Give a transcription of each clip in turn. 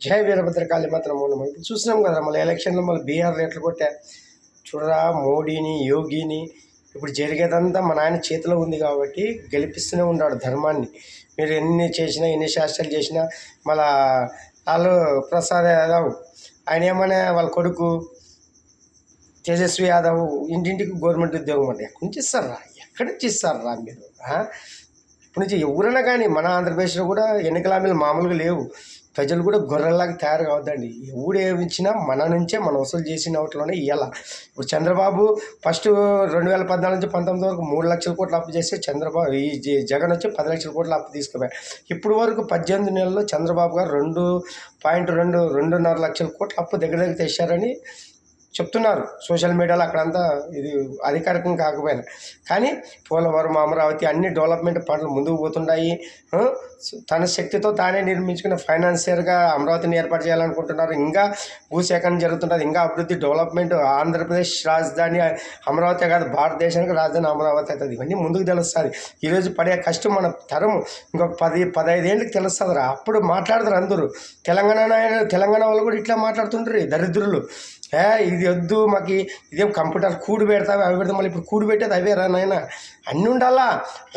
జై వీరభద్రకాళి మాత్రం మనం ఇప్పుడు చూసినాం కదా మళ్ళీ ఎలక్షన్లో మళ్ళీ బీహార్లో ఎట్లా కొట్టా చూడరా మోడీని యోగిని ఇప్పుడు జరిగేదంతా మన ఆయన చేతిలో ఉంది కాబట్టి గెలిపిస్తూనే ఉన్నాడు ధర్మాన్ని. మీరు ఎన్ని చేసినా ఎన్ని శాస్త్రాలు చేసినా మళ్ళా వాళ్ళు ప్రసాద్ యాదవ్ ఆయన ఏమన్నా వాళ్ళ కొడుకు తేజస్వి యాదవ్ ఇంటింటికి గవర్నమెంట్ ఉద్యోగం అంటే ఎక్కడి నుంచి ఇస్తారా మీరు? ఇప్పటి నుంచి ఎవరైనా కానీ మన ఆంధ్రప్రదేశ్లో కూడా ఎన్నికల హామీలు మామూలుగా లేవు. ప్రజలు కూడా గొర్రెల్లాగా తయారు కావద్దండి. ఎవడు ఏమిచ్చినా మన నుంచే మనం వసూలు చేసిన వాటిలోనే ఇవ్వాల. ఇప్పుడు చంద్రబాబు ఫస్ట్ 2014 నుంచి 19 వరకు 3 లక్షల కోట్లు అప్పు చేస్తే చంద్రబాబు ఈ జగన్ వచ్చి 10 లక్షల కోట్లు అప్పు తీసుకుపోయారు. ఇప్పుడు వరకు 18 నెలల్లో చంద్రబాబు గారు 2.2 లక్షల కోట్లు అప్పు దగ్గర తెచ్చారని చెప్తున్నారు సోషల్ మీడియాలో. అక్కడంతా ఇది అధికారికం కాకపోయినా కానీ పోలవరం, అమరావతి అన్ని డెవలప్మెంట్ పనులు ముందుకు పోతున్నాయి. తన శక్తితో తానే నిర్మించుకున్న ఫైనాన్షియర్గా అమరావతిని ఏర్పాటు చేయాలనుకుంటున్నారు. ఇంకా భూసేకరణ జరుగుతుంటుంది. ఇంకా అభివృద్ధి డెవలప్మెంట్ ఆంధ్రప్రదేశ్ రాజధాని అమరావతి కాదు, భారతదేశానికి రాజధాని అమరావతి అవుతుంది. ఇవన్నీ ముందుకు తెలుస్తుంది. ఈరోజు పడే కష్టం మన తరము ఇంకొక 10-15 ఏళ్ళకి తెలుస్తుంది. అప్పుడు మాట్లాడతారు అందరూ. తెలంగాణ వాళ్ళు కూడా ఇట్లా మాట్లాడుతుంటారు దరిద్రులు. ఇది వద్దు మాకు, ఇదేం కంప్యూటర్ కూడు పెడతావు అవి పెడతాం, మళ్ళీ ఇప్పుడు కూడు పెట్టేది అవేరా నాయన. అన్నీ ఉండాలా,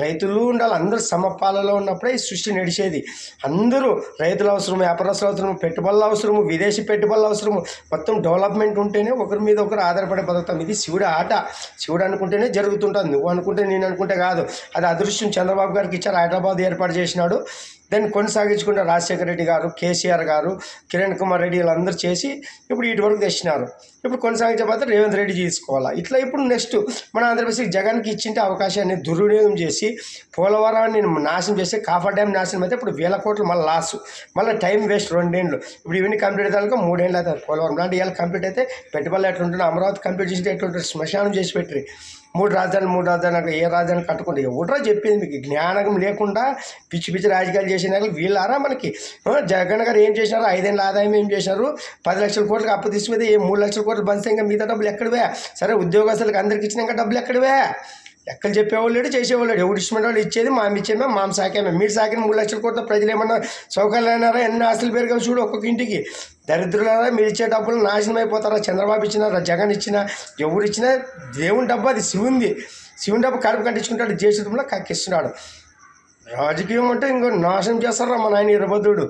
రైతులు ఉండాలి, అందరూ సమపాలలో ఉన్నప్పుడే ఈ సృష్టి నడిచేది. అందరూ రైతులు అవసరం, వ్యాపారస్తులు అవసరం, పెట్టుబడులు అవసరము, విదేశీ పెట్టుబడులు అవసరము. మొత్తం డెవలప్మెంట్ ఉంటేనే ఒకరి మీద ఒకరు ఆధారపడి బతుకుతాం. ఇది శివుడు ఆట. శివుడు అనుకుంటేనే జరుగుతుంటుంది. నువ్వు అనుకుంటే నేను అనుకుంటే కాదు. అది అదృష్టం చంద్రబాబు గారికి ఇచ్చారు. హైదరాబాద్ ఏర్పాటు చేసినాడు. దాన్ని కొనసాగించుకుంటే రాజశేఖర రెడ్డి గారు, కేసీఆర్ గారు, కిరణ్ కుమార్ రెడ్డి వీళ్ళందరూ చేసి ఇప్పుడు ఇటు వరకు తెచ్చినారు. ఇప్పుడు కొనసాగించబోతే రేవంత్ రెడ్డి తీసుకోవాలా. ఇట్లా ఇప్పుడు నెక్స్ట్ మన ఆంధ్రప్రదేశ్కి జగన్కి ఇచ్చింటే అవకాశాన్ని దుర్వినియోగం చేసి పోలవరాన్ని నాశనం చేసి కాఫర్ డ్యామ్ నాశనం అయితే ఇప్పుడు 1000 కోట్లు మళ్ళీ లాసు, మళ్ళీ టైం వేస్ట్ 2 ఏళ్ళు. ఇప్పుడు ఇవన్నీ కంప్లీట్ అయితే 3 ఏళ్ళు అవుతుంది. పోలవరం లాంటి ఇవాళ కంప్లీట్ అయితే పెట్టుబడులు ఎట్లుంటుంది, అమరావతి కంప్లీట్ చేసి ఎట్లుంటుంది, శ్మశానం చేసి పెట్టి 3 రాజధానులు అక్కడ ఏ రాజధాని కట్టుకుంటే ఎవడో చెప్పింది మీకు? జ్ఞానం లేకుండా పిచ్చి పిచ్చి రాజకీయాలు చేసిన వీళ్ళారా మనకి? జగన్ గారు ఏం చేసినారు? 5 ఏళ్ళ ఆదాయం ఏం చేశారు? 10 లక్షల కోట్లకు అప్పు తీసుకుపోతే 3 లక్షల కోట్లు బంధిస్తే ఇంకా మిగతా డబ్బులు ఎక్కడివే? సరే ఉద్యోగస్తులకు అందరికి ఇచ్చినాక డబ్బులు ఎక్కడివే? ఎక్కడ చెప్పేవాళ్ళు లేడు, చేసేవాళ్ళు లేడు. ఎవరు ఇష్టమైన వాళ్ళు ఇచ్చేది ఇచ్చేమే మామ సాకేమే. మీరు సాకిన 3 లక్షల కోట్ల ప్రజలు ఏమన్నా సౌకర్యాలు అయినారా? ఎన్ని ఆస్తులు పెరిగావు చూడు ఒక్కొక్క ఇంటికి. దరిద్రులారా, మీరు ఇచ్చే డబ్బులు నాశనం అయిపోతారా? చంద్రబాబు ఇచ్చినారా, జగన్ ఇచ్చినా, ఎవరు ఇచ్చినా దేవుని డబ్బు, అది శివుని డబ్బు కడుపు కట్టించుకుంటాడు, జేసీలో కక్కిస్తున్నాడు. రాజకీయం అంటే ఇంకో నాశనం చేస్తారా మన ఆయన వీరభద్రుడు.